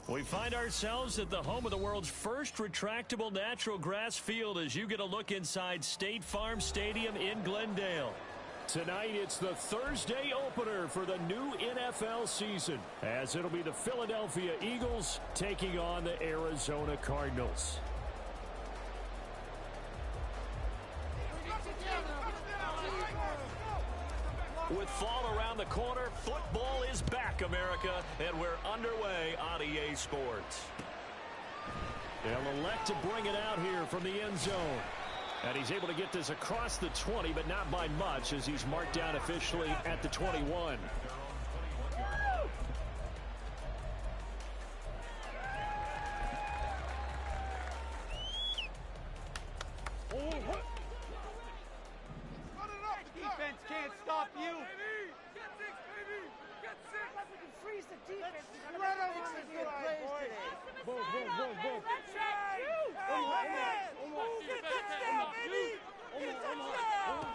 We find ourselves at the home of the world's first retractable natural grass field as you get a look inside State Farm Stadium in Glendale. Tonight, it's the Thursday opener for the new NFL season, as it'll be the Philadelphia Eagles taking on the Arizona Cardinals. With fall around the corner, football is back, America, and we're underway on EA Sports. They'll elect to bring it out here from the end zone. And he's able to get this across the 20, but not by much, as he's marked down officially at the 21. Defense can't stop you. Get six, baby. Get six. We can freeze the defense. Spread them on the good plays today. Boom, boom, boom, boom. Let's check. Get touchdown, baby. Get touchdown.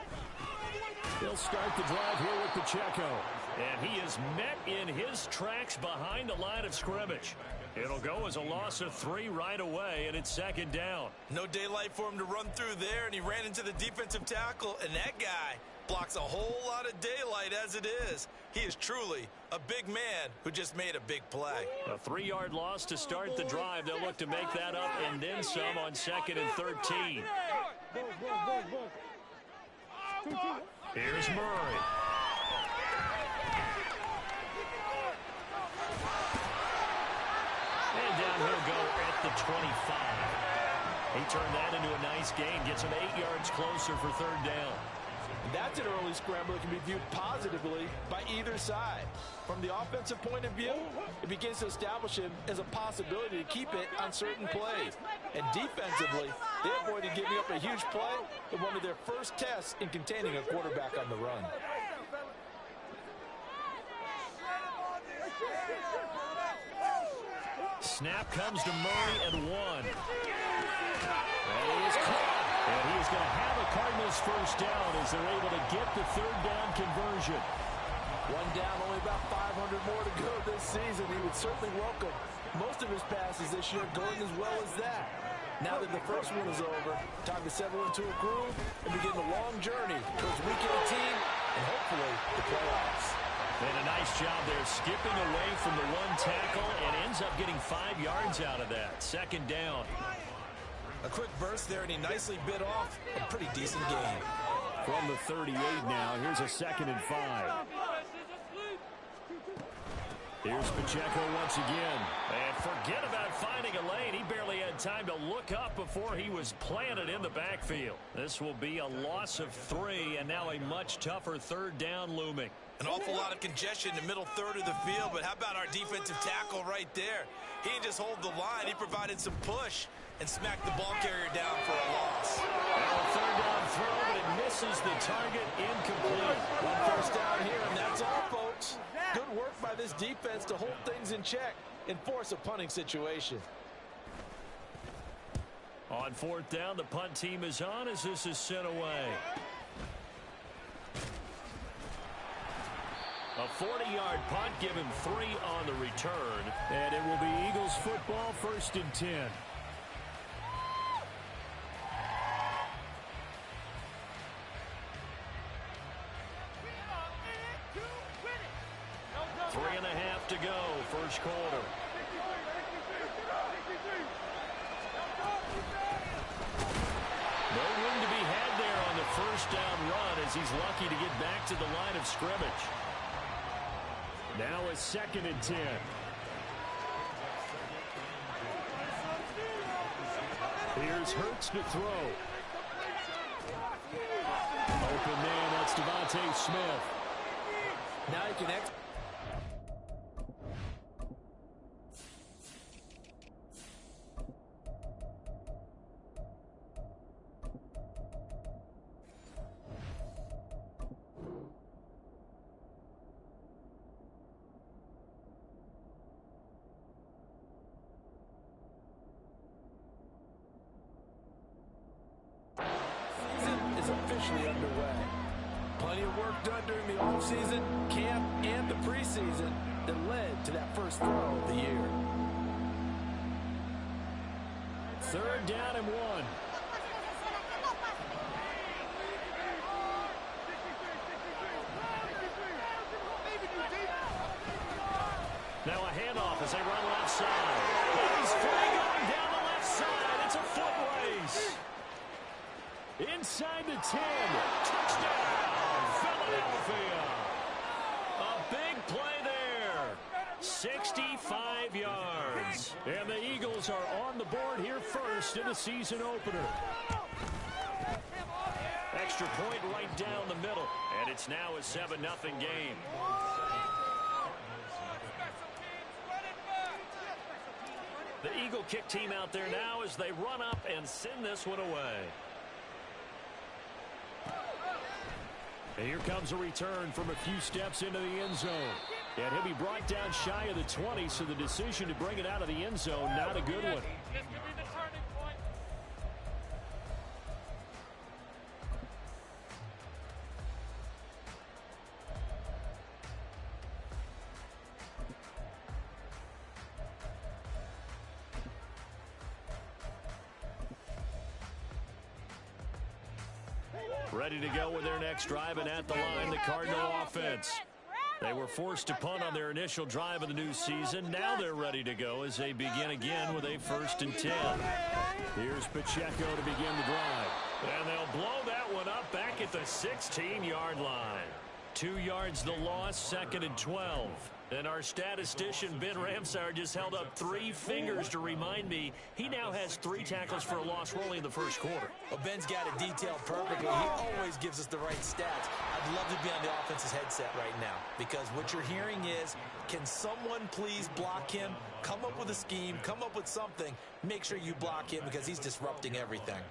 He'll start the drive here with Pacheco. And he is met in his tracks behind the line of scrimmage. It'll go as a loss of 3 right away, and it's second down. No daylight for him to run through there, and he ran into the defensive tackle, and that guy blocks a whole lot of daylight as it is. He is truly a big man who just made a big play. A 3-yard loss to start the drive. They'll look to make that up and then some on 2nd and 13. Here's Murray. And down he'll go at the 25. He turned that into a nice gain, gets him 8 yards closer for 3rd down. That's an early scramble that can be viewed positively by either side. From the offensive point of view, it begins to establish him as a possibility to keep it on certain plays. And defensively, they avoided giving up a huge play in one of their first tests in containing a quarterback on the run. Snap comes to Murray and 1. And he is caught. And he is going to have a Cardinals first down as they're able to get the 3rd down conversion. 1 down, only about 500 more to go this season. He would certainly welcome most of his passes this year going as well as that. Now that the first one is over, time to settle into a groove and begin the long journey towards Week 18 and hopefully the playoffs. And a nice job there skipping away from the 1 tackle and ends up getting 5 yards out of that. 2nd down. A quick burst there, and he nicely bit off a pretty decent gain. From the 38 now, here's a 2nd and 5. Here's Pacheco once again. And forget about finding a lane. He barely had time to look up before he was planted in the backfield. This will be a loss of 3, and now a much tougher 3rd down looming. An awful lot of congestion in the middle third of the field, but how about our defensive tackle right there? He didn't just hold the line. He provided some push and smacked the ball carrier down for a loss. A 3rd down throw, but it misses the target, incomplete. 1 first down here, and that's all, folks. Good work by this defense to hold things in check and force a punting situation. On 4th down, the punt team is on as this is sent away. A 40-yard punt, give him 3 on the return. And it will be Eagles football, 1st and 10. Three and a half to go, first quarter. No room to be had there on the first down run as he's lucky to get back to the line of scrimmage. Now a 2nd and 10. Here's Hurts to throw. Open man, that's Devontae Smith. Now he can execute. Officially underway. Plenty of work done during the offseason, camp, and the preseason that led to that first throw of the year. 3rd down and 1. Now a handoff as they run left side. He's free going down the left side. It's a foot race. Inside the 10. Touchdown, Philadelphia. A big play there. 65 yards. And the Eagles are on the board here first in the season opener. Extra point right down the middle. And it's now a 7-0 game. The Eagle kick team out there now as they run up and send this one away. And here comes a return from a few steps into the end zone. And he'll be brought down shy of the 20, so the decision to bring it out of the end zone, not a good one. This could be the turning point. Ready to go with their next drive, and at the line, the Cardinal offense. They were forced to punt on their initial drive of the new season. Now they're ready to go as they begin again with a 1st and 10. Here's Pacheco to begin the drive. And they'll blow that one up back at the 16-yard line. 2 yards the loss, 2nd and 12. And our statistician, Ben Ramsar, just held up 3 fingers to remind me he now has 3 tackles for a loss only in the 1st quarter. Well, Ben's got it detailed perfectly. He always gives us the right stats. I'd love to be on the offense's headset right now because what you're hearing is, can someone please block him? Come up with a scheme. Come up with something. Make sure you block him because he's disrupting everything.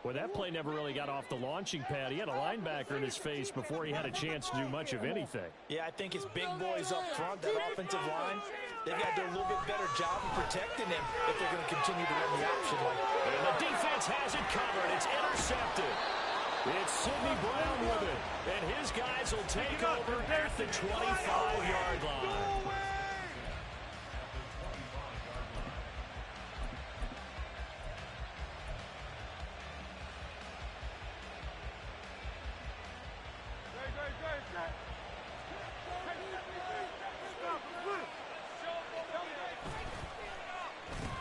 Well, that play never really got off the launching pad. He had a linebacker in his face before he had a chance to do much of anything. Yeah, I think it's big boys up front, that offensive line. They've got to do a little bit better job of protecting him if they're going to continue to run the option like that. And the defense has it covered. It's intercepted. It's Sidney Brown with it. And his guys will take over at the 25-yard line.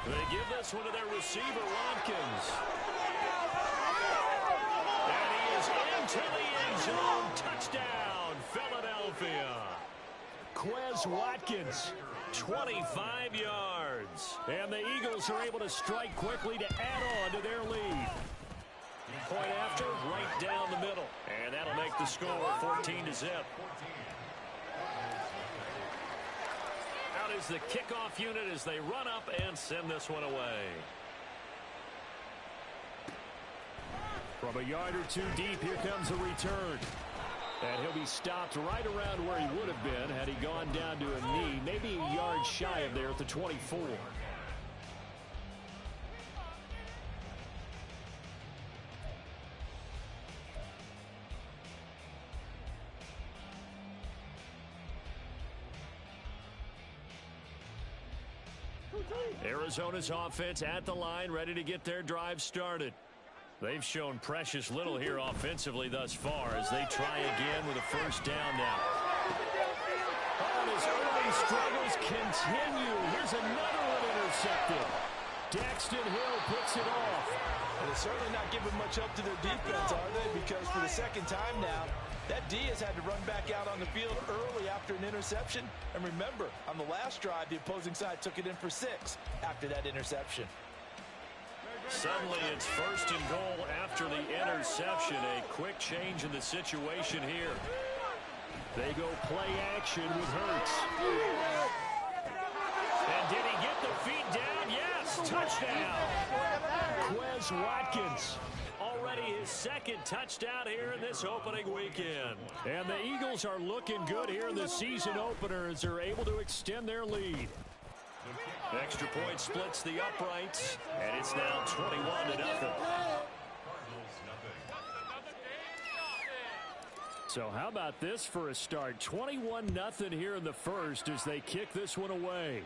They give this one to their receiver, Watkins. And he is into the end zone. Touchdown, Philadelphia. Quez Watkins, 25 yards. And the Eagles are able to strike quickly to add on to their lead. Point after, right down the middle. And that'll make the score 14-0. Out is the kickoff unit as they run up and send this one away. From a yard or 2 deep, here comes a return. And he'll be stopped right around where he would have been had he gone down to a knee, maybe a yard shy of there at the 24. Arizona's offense at the line, ready to get their drive started. They've shown precious little here offensively thus far as they try again with a 1st down now. Oh, his early struggles continue. Here's another one intercepted. Daxton Hill picks it off. And they're certainly not giving much up to their defense, are they? Because for the 2nd time now, that D has had to run back out on the field early after an interception. And remember, on the last drive, the opposing side took it in for 6 after that interception. Suddenly it's 1st and goal after the interception. A quick change in the situation here. They go play action with Hurts. And did he get the feet down? Yes, touchdown. Quez Watkins. Already his 2nd touchdown here in this opening weekend. And the Eagles are looking good here in the season opener as they're able to extend their lead. Extra point splits the uprights, and it's now 21-0. So how about this for a start? 21-0 here in the 1st as they kick this one away.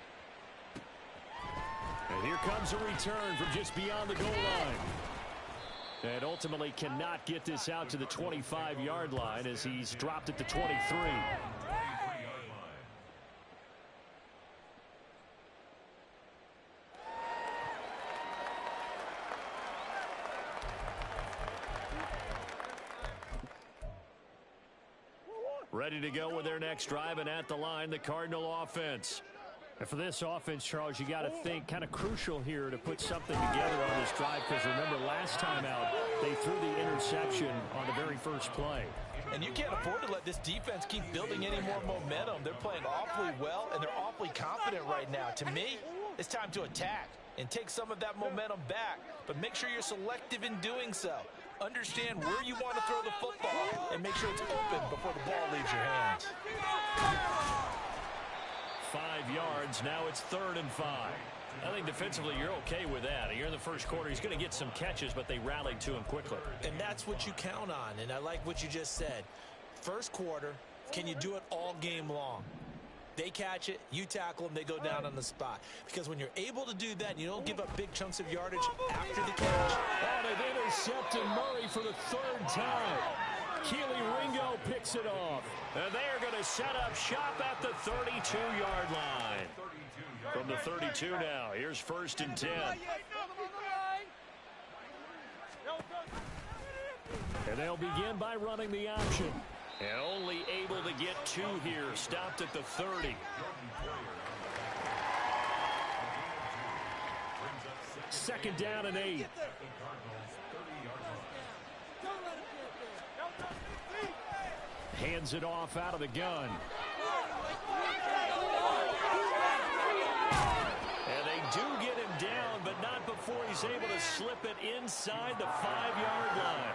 And here comes a return from just beyond the goal line. And ultimately cannot get this out to the 25-yard line as he's dropped at the 23. Ready to go with their next drive, and at the line, the Cardinal offense. And for this offense, Charles, you got to think kind of crucial here to put something together on this drive, because remember last time out, they threw the interception on the very first play. And you can't afford to let this defense keep building any more momentum. They're playing awfully well, and they're awfully confident right now. To me, it's time to attack and take some of that momentum back, but make sure you're selective in doing so. Understand where you want to throw the football and make sure it's open before the ball leaves your hands. 5 yards. Now it's 3rd and 5. I think defensively you're okay with that. You're in the first quarter. He's going to get some catches, but they rallied to him quickly. And that's what you count on, and I like what you just said. First quarter, can you do it all game long? They catch it, you tackle them, they go down on the spot. Because when you're able to do that, and you don't give up big chunks of yardage after the catch. Oh, they've intercepted Murray for the 3rd time. Keely Ringo picks it off. And they are going to set up shop at the 32-yard line. From the 32 now, here's 1st and 10. And they'll begin by running the option. And only able to get 2 here. Stopped at the 30. Second down and 8. Hands it off out of the gun. And they do get him down, but not before he's able to slip it inside the 5-yard line.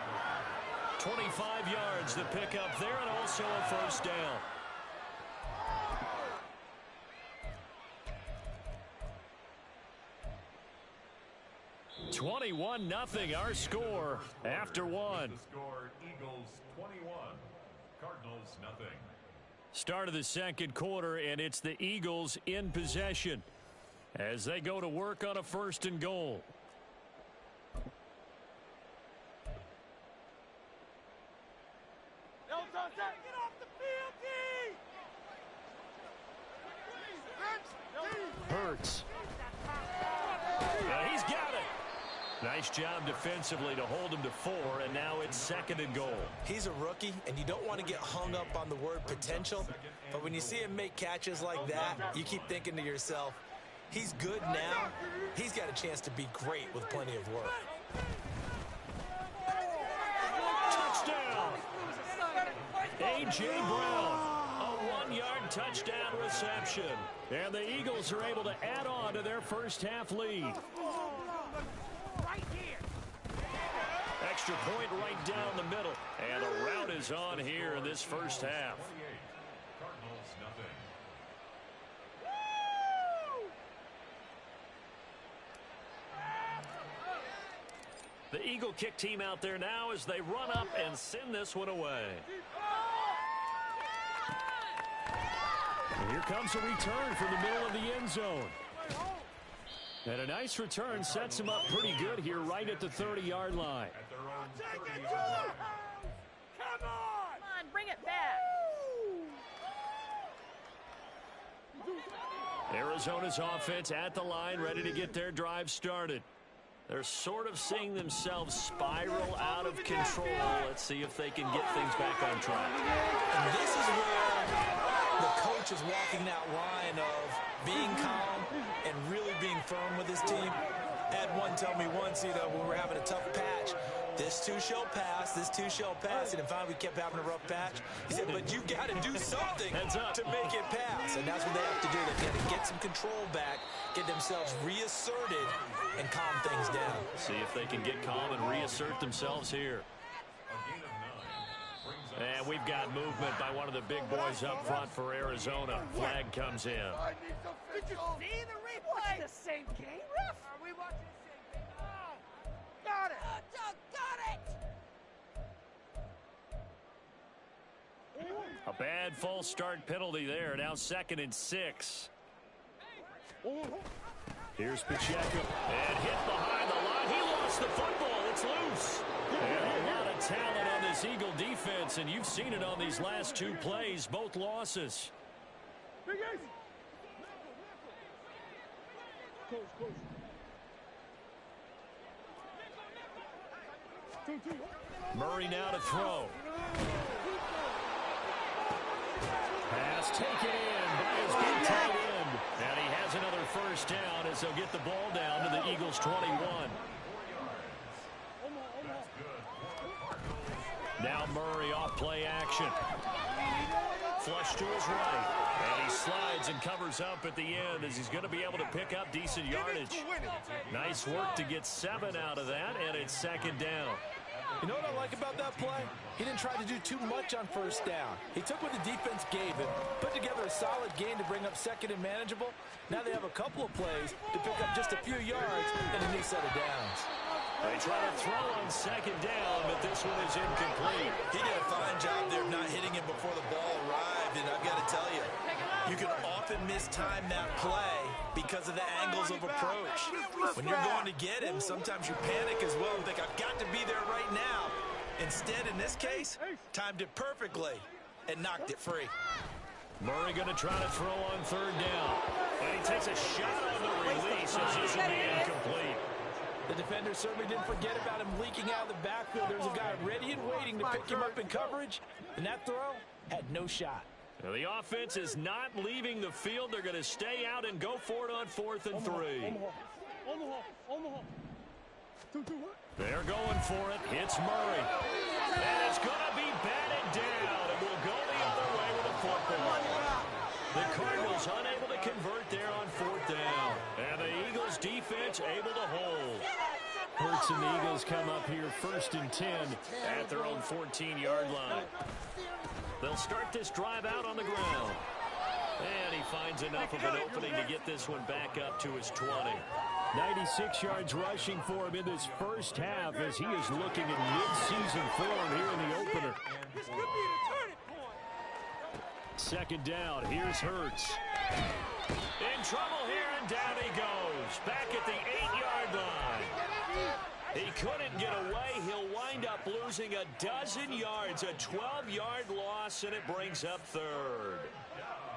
25 yards the pickup there, and also a 1st down. (21-0) our score after 1. The score, Eagles 21, Cardinals nothing. Start of the second quarter, and it's the Eagles in possession as they go to work on a 1st and goal. Get off the field, D! Hurts. He's got it. Nice job defensively to hold him to 4, and now it's 2nd and goal. He's a rookie, and you don't want to get hung up on the word potential, but when you see him make catches like that, you keep thinking to yourself, he's good now. He's got a chance to be great with plenty of work. Touchdown! A.J. Brown, a 1-yard touchdown reception. And the Eagles are able to add on to their first half lead. Right here. Extra point right down the middle. And the route is on here in this first half. Cardinals nothing. The Eagle kick team out there now as they run up and send this one away. And here comes a return from the middle of the end zone. And a nice return sets him up pretty good here right at the 30-yard line. At their own Take it 30-yard to line. the house! Come on! Come on, bring it back. Arizona's offense at the line, ready to get their drive started. They're sort of seeing themselves spiral out of control. Let's see if they can get things back on track. And this is where the coach is walking that line of being calm and really being firm with his team. Had one tell me once, when we're having a tough patch, this too shall pass, this too shall pass. And finally we kept having a rough patch. He said, but you got to do something to make it pass. And that's what they have to do. They have to get some control back, get themselves reasserted, and calm things down. See if they can get calm and reassert themselves here. And we've got movement by one of the big boys up front for Arizona. Flag comes in. Did you see the replay? The same game, ref? Are we watching the same thing? Oh, got it! A bad false start penalty there. Now 2nd and 6. Here's Pacheco. And hit behind the line. He lost the football. It's loose. And a lot of talent on this Eagle defense, and you've seen it on these last two plays, both losses. Murray now to throw. Pass taken in by his big tight end. And he has another first down as they'll get the ball down to the Eagles' 21. Now Murray off play action. Flush to his right. And he slides and covers up at the end as he's going to be able to pick up decent yardage. Nice work to get 7 out of that, and it's second down. You know what I like about that play? He didn't try to do too much on first down. He took what the defense gave him, put together a solid game to bring up second and manageable. Now they have a couple of plays to pick up just a few yards and a new set of downs. They try to throw on second down, but this one is incomplete. He did a fine job there of not hitting him before the ball arrived, and I've got to tell you, you can often mistime that play because of the angles of approach. When you're going to get him, sometimes you panic as well and think, I've got to be there right now. Instead, in this case, timed it perfectly and knocked it free. Murray going to try to throw on third down. And he takes a shot on the release as this will be incomplete. The defender certainly didn't forget about him leaking out of the backfield. There's a guy ready and waiting to pick him up in coverage, and that throw had no shot. Now the offense is not leaving the field. They're going to stay out and go for it on 4th and 3. They're going for it. It's Murray. And it's going to be batted down. It will go the other way with a football. The Cardinals unable to convert there on 4th down. And the Eagles defense able to hold. Hurts and the Eagles come up here 1st and 10 at their own 14-yard line. They'll start this drive out on the ground. And he finds enough of an opening to get this one back up to his 20. 96 yards rushing for him in this first half as he is looking at mid-season form here in the opener. This could be the turning point. Second down, here's Hurts. In trouble here, and down he goes. Back at the 8-yard line. He couldn't get away. He'll wind up losing a dozen yards, a 12-yard loss, and it brings up third.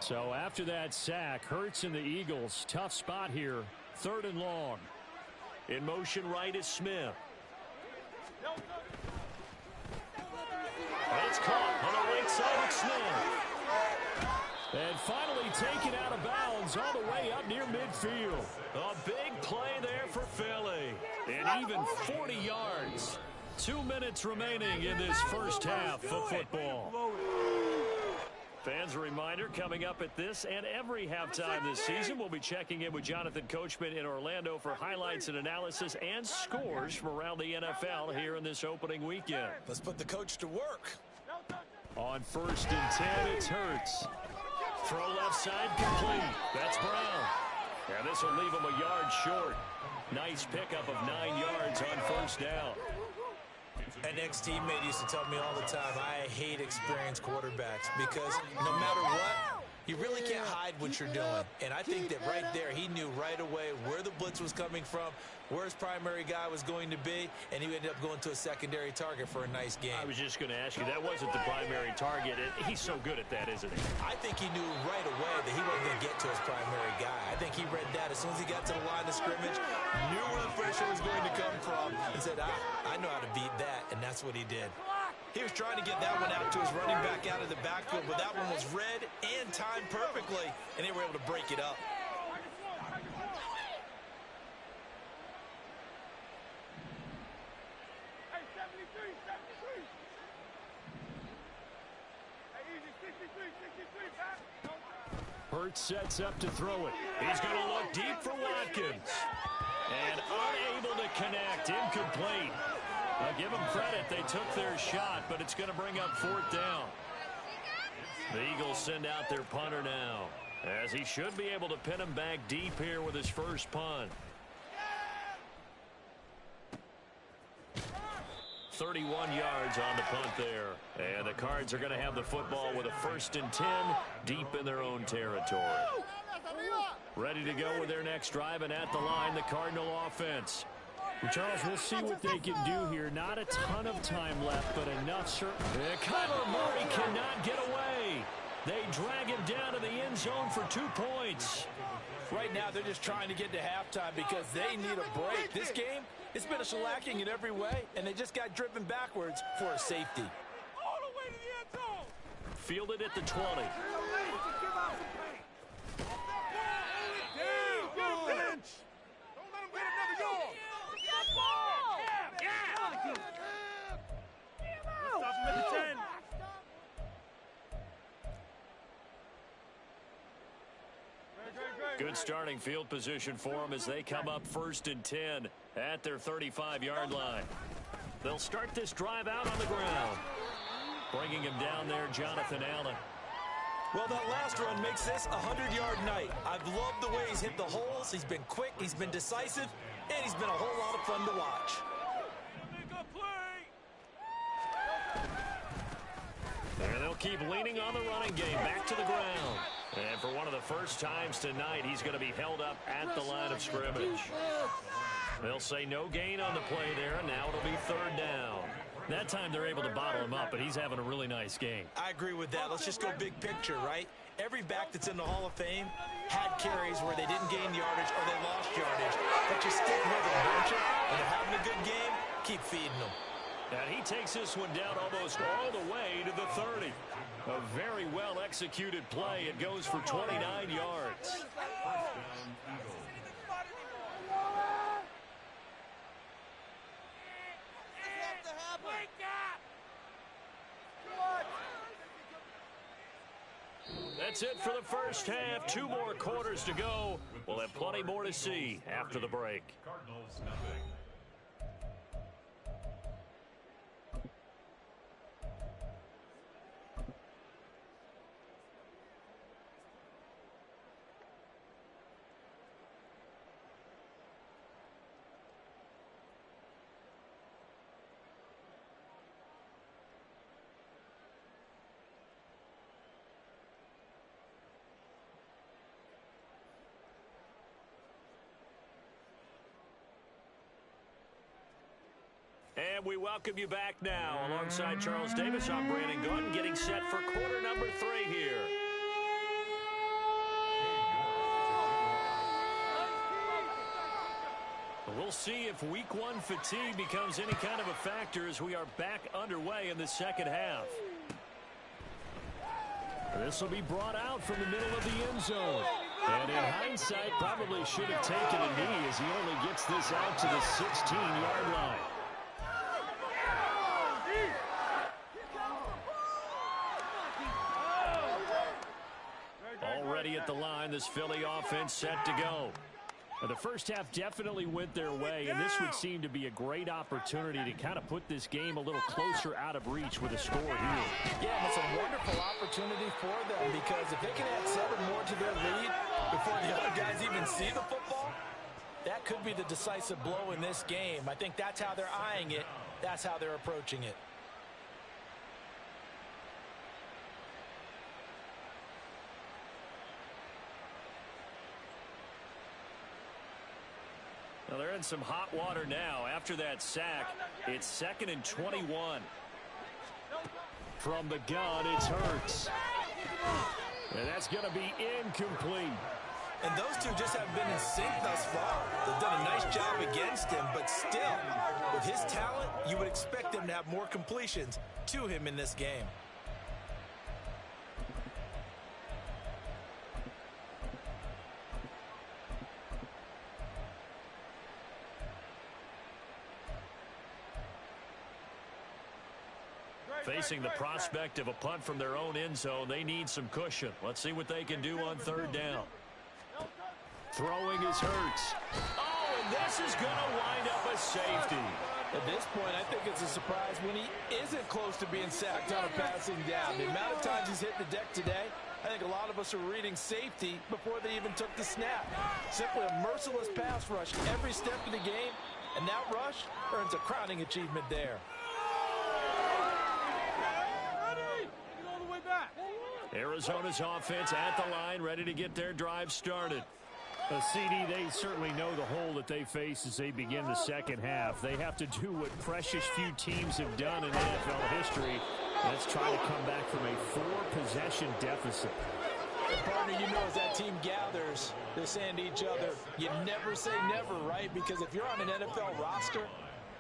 So after that sack, Hurts and the Eagles, tough spot here. 3rd and long. In motion right is Smith. It's caught on the right side of Smith. And finally taken out of bounds all the way up near midfield. A big play there for Philly. And even 40 yards. 2 minutes remaining in this first half of football. Fans, a reminder, coming up at this and every halftime this season, we'll be checking in with Jonathan Coachman in Orlando for highlights and analysis and scores from around the NFL here in this opening weekend. Let's put the coach to work. On 1st and 10, it's Hurts. Throw left side complete. That's Brown. And this will leave him a yard short. Nice pickup of 9 yards on first down. An ex-teammate used to tell me all the time, I hate experienced quarterbacks because no matter what, you really can't hide what you're doing. And I think that right there, he knew right away where the blitz was coming from, where his primary guy was going to be, and he ended up going to a secondary target for a nice game. I was just going to ask you, that wasn't the primary target. He's so good at that, isn't he? I think he knew right away that he wasn't going to get to his primary guy. I think he read that as soon as he got to the line of scrimmage, knew where the pressure was going to come from, and said, I know how to beat that, and that's what he did. He was trying to get that one out to his running back out of the backfield, but that one was read and timed perfectly, and they were able to break it up. Hey, 73, 73. Hey, easy, 63, back. Hurts sets up to throw it. He's going to look deep for Watkins. And unable to connect, incomplete. I'll give them credit. They took their shot, but it's going to bring up 4th down. The Eagles send out their punter now, as he should be able to pin him back deep here with his first punt. 31 yards on the punt there. And the Cards are going to have the football with a 1st and 10 deep in their own territory. Ready to go with their next drive, and at the line, the Cardinal offense. Charles, we'll see what they can do here. Not a ton of time left, but enough certainly. Kyler Murray cannot get away. They drag him down to the end zone for 2 points. Right now, they're just trying to get to halftime because they need a break. This game, it's been a shellacking in every way, and they just got driven backwards for a safety. All the way to the end zone. Fielded at the 20. Damn, get a bench. Don't let him get another yard. Stop him at the 10. Good starting field position for them as they come up 1st and 10 at their 35-yard line. They'll start this drive out on the ground. Bringing him down there, Jonathan Allen. Well, that last run makes this a 100-yard night. I've loved the way he's hit the holes. He's been quick, he's been decisive, and he's been a whole lot of fun to watch. And they'll keep leaning on the running game back to the ground. And for one of the first times tonight, he's going to be held up at the line of scrimmage. They'll say no gain on the play there, and now it'll be 3rd down. That time they're able to bottle him up, but he's having a really nice game. I agree with that. Let's just go big picture, right? Every back that's in the Hall of Fame had carries where they didn't gain yardage or they lost yardage. But you stick with them, don't you? When they're having a good game, keep feeding them. And he takes this one down almost all the way to the 30. A very well-executed play. It goes for 29 yards. That's it for the first half. 2 more quarters to go. We'll have plenty more to see after the break. Cardinals nothing. And we welcome you back now. Alongside Charles Davis, I'm Brandon Gaudin, getting set for quarter number 3 here. We'll see if week 1 fatigue becomes any kind of a factor as we are back underway in the second half. This will be brought out from the middle of the end zone. And in hindsight, probably should have taken a knee as he only gets this out to the 16-yard line. Already at the line, this Philly offense set to go. Now, the first half definitely went their way, and this would seem to be a great opportunity to kind of put this game a little closer out of reach with a score here. Yeah, and it's a wonderful opportunity for them because if they can add 7 more to their lead before the other guys even see the football, that could be the decisive blow in this game. I think that's how they're eyeing it. That's how they're approaching it. Now they're in some hot water now. After that sack, it's 2nd and 21. From the gun, it's Hurts. And that's going to be incomplete. And those two just haven't been in sync thus far. They've done a nice job against him, but still, with his talent, you would expect him to have more completions to him in this game. Facing the prospect of a punt from their own end zone, they need some cushion. Let's see what they can do on 3rd down. Throwing is Hurts. Oh, and this is going to wind up a safety. At this point, I think it's a surprise when he isn't close to being sacked on a passing down. The amount of times he's hit the deck today, I think a lot of us are reading safety before they even took the snap. Simply a merciless pass rush every step of the game, and that rush earns a crowning achievement there. Arizona's offense at the line, ready to get their drive started. CD, they certainly know the hole that they face as they begin the second half. They have to do what precious few teams have done in NFL history. Let's try to come back from a 4-possession deficit. Partner, you know, as that team gathers, they're saying to each other, you never say never, right? Because if you're on an NFL roster,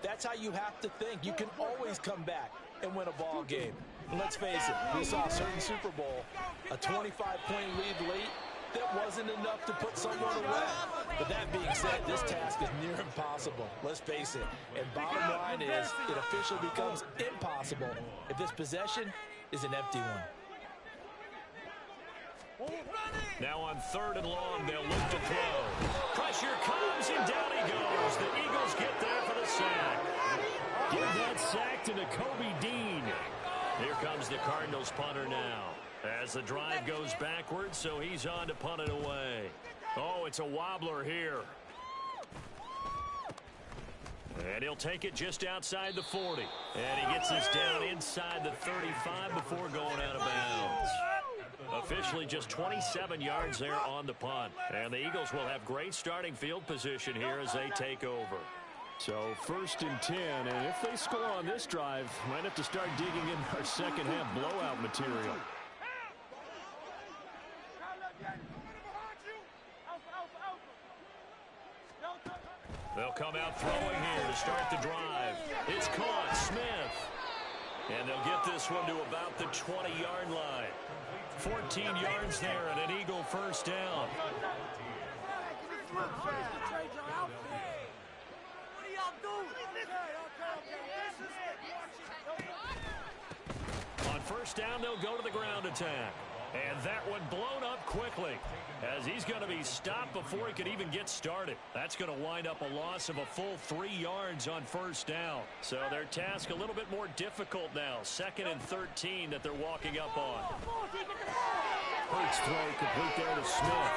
that's how you have to think. You can always come back and win a ball game. And let's face it, we saw a certain Super Bowl, a 25-point lead late. That wasn't enough to put someone away. But that being said, this task is near impossible. Let's face it. And bottom line is, it officially becomes impossible if this possession is an empty one. Now on 3rd and long, they'll look to throw. Pressure comes, and down he goes. The Eagles get there for the sack. Give that sack to Nakobe Dean. Here comes the Cardinals punter now. As the drive goes backwards, so he's on to punt it away. Oh, it's a wobbler here. And he'll take it just outside the 40. And he gets this down inside the 35 before going out of bounds. Officially just 27 yards there on the punt. And the Eagles will have great starting field position here as they take over. So 1st and 10, and if they score on this drive, might have to start digging in our second half blowout material. They'll come out throwing here to start the drive. It's caught, Smith. And they'll get this one to about the 20-yard line. 14 yards there and an Eagle first down. On 1st down, they'll go to the ground attack. And that one blown up quickly as he's going to be stopped before he could even get started. That's going to wind up a loss of a full 3 yards on 1st down. So their task a little bit more difficult now. 2nd and 13 that they're walking up on. Hurts throw complete there to Smith.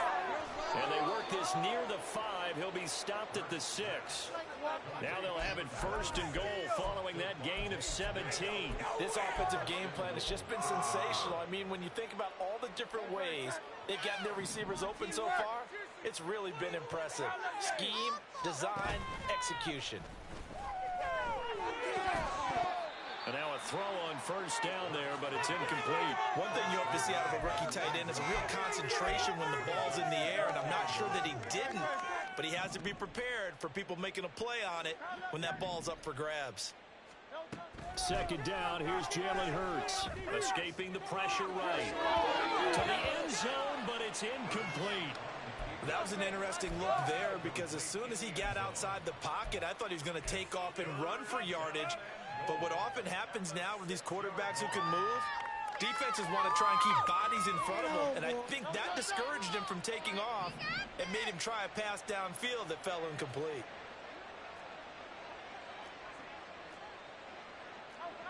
And they work this near the 5. He'll be stopped at the 6. Now they'll have it 1st and goal following that gain of 17. This offensive game plan has just been sensational. I mean, when you think about all the different ways they've gotten their receivers open so far, it's really been impressive. Scheme, design, execution. And now a throw on 1st down there, but it's incomplete. One thing you hope to see out of a rookie tight end is a real concentration when the ball's in the air, and I'm not sure that he didn't, but he has to be prepared for people making a play on it when that ball's up for grabs. 2nd down, here's Jalen Hurts. Escaping the pressure right. To the end zone, but it's incomplete. That was an interesting look there because as soon as he got outside the pocket, I thought he was going to take off and run for yardage. But what often happens now with these quarterbacks who can move, defenses want to try and keep bodies in front of them, and I think that discouraged him from taking off and made him try a pass downfield that fell incomplete.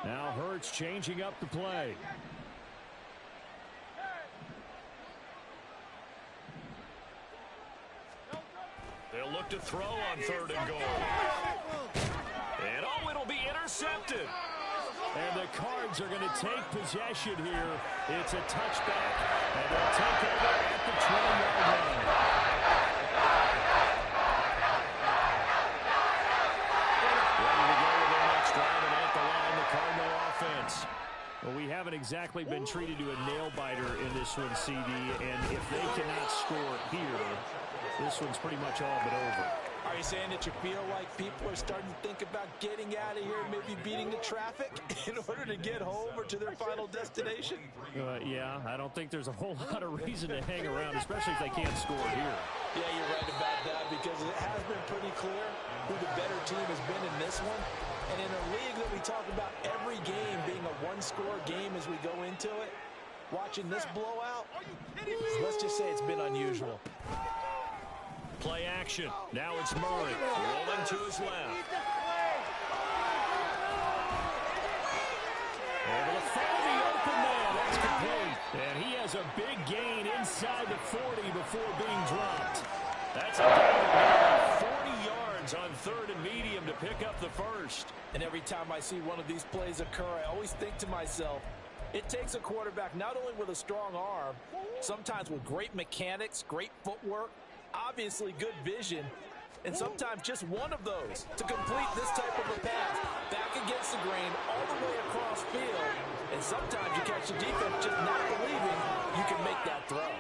Now Hurts changing up the play. They'll look to throw on 3rd and goal. And oh, it'll be intercepted. And the Cards are going to take possession here. It's a touchback, and they'll take over at the 20-yard line. Ready to go with their next drive, and at the line, the Cardinal offense. Well, we haven't exactly been treated to a nail-biter in this one, CD, and if they cannot score here, this one's pretty much all but over. Are you saying that you feel like people are starting to think about getting out of here, maybe beating the traffic in order to get home or to their final destination? Yeah, I don't think there's a whole lot of reason to hang around, especially if they can't score here. Yeah, you're right about that because it has been pretty clear who the better team has been in this one. And in a league that we talk about every game being a one-score game as we go into it, watching this blowout, let's just say it's been unusual. Play action. Now it's Murray rolling to his left. Able to find the open man. That's complete. And he has a big gain inside the 40 before being dropped. That's a gain of 40 yards on 3rd and medium to pick up the 1st. And every time I see one of these plays occur, I always think to myself, it takes a quarterback not only with a strong arm, sometimes with great mechanics, great footwork, obviously good vision, and sometimes just one of those to complete this type of a pass. Back against the grain, all the way across field, and sometimes you catch the defense just not believing you can make that throw.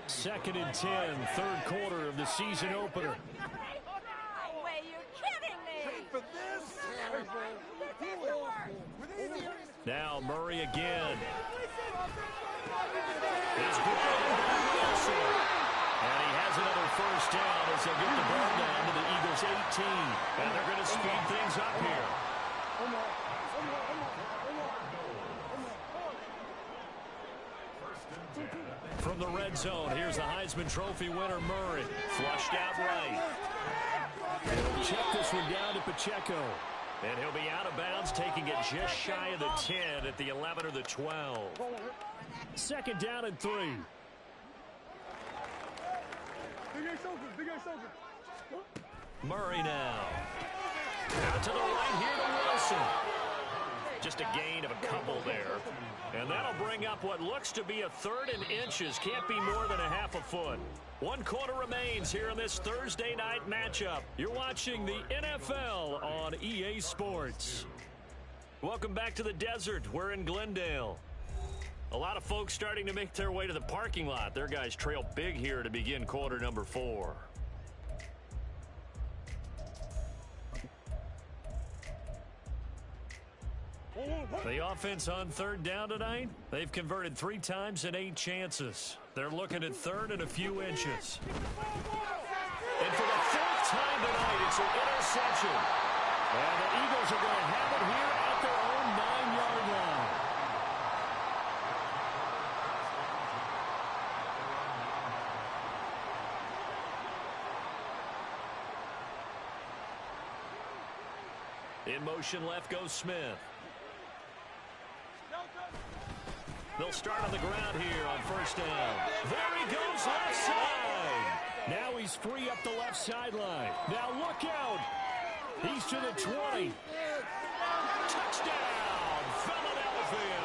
2nd and 10, third quarter of the season opener. No way, you're kidding me. For this? Now Murray again. He's grabbed by Wilson. And he has another first down as they'll get the ball down to the Eagles 18. And they're going to speed things up here. From the red zone, here's the Heisman Trophy winner, Murray. Flushed out right. They'll check this one down to Pacheco. And he'll be out of bounds, taking it just shy of the 10 at the 11 or the 12. 2nd down and 3. Murray now. Out to the right here to Wilson. Just a gain of a couple there. And that'll bring up what looks to be a 3rd and inches. Can't be more than a half a foot. 1 quarter remains here in this Thursday night matchup. You're watching the NFL on EA Sports. Welcome back to the desert. We're in Glendale. A lot of folks starting to make their way to the parking lot. Their guys trail big here to begin quarter number 4. The offense on 3rd down tonight, they've converted 3 times in 8 chances. They're looking at 3rd and a few inches. And for the 4th time tonight, it's an interception. And the Eagles are going to have it here at their own 9-yard line. In motion left goes Smith. They'll start on the ground here on 1st down. There he goes left side. Now he's free up the left sideline. Now look out. He's to the 20. Touchdown, Philadelphia.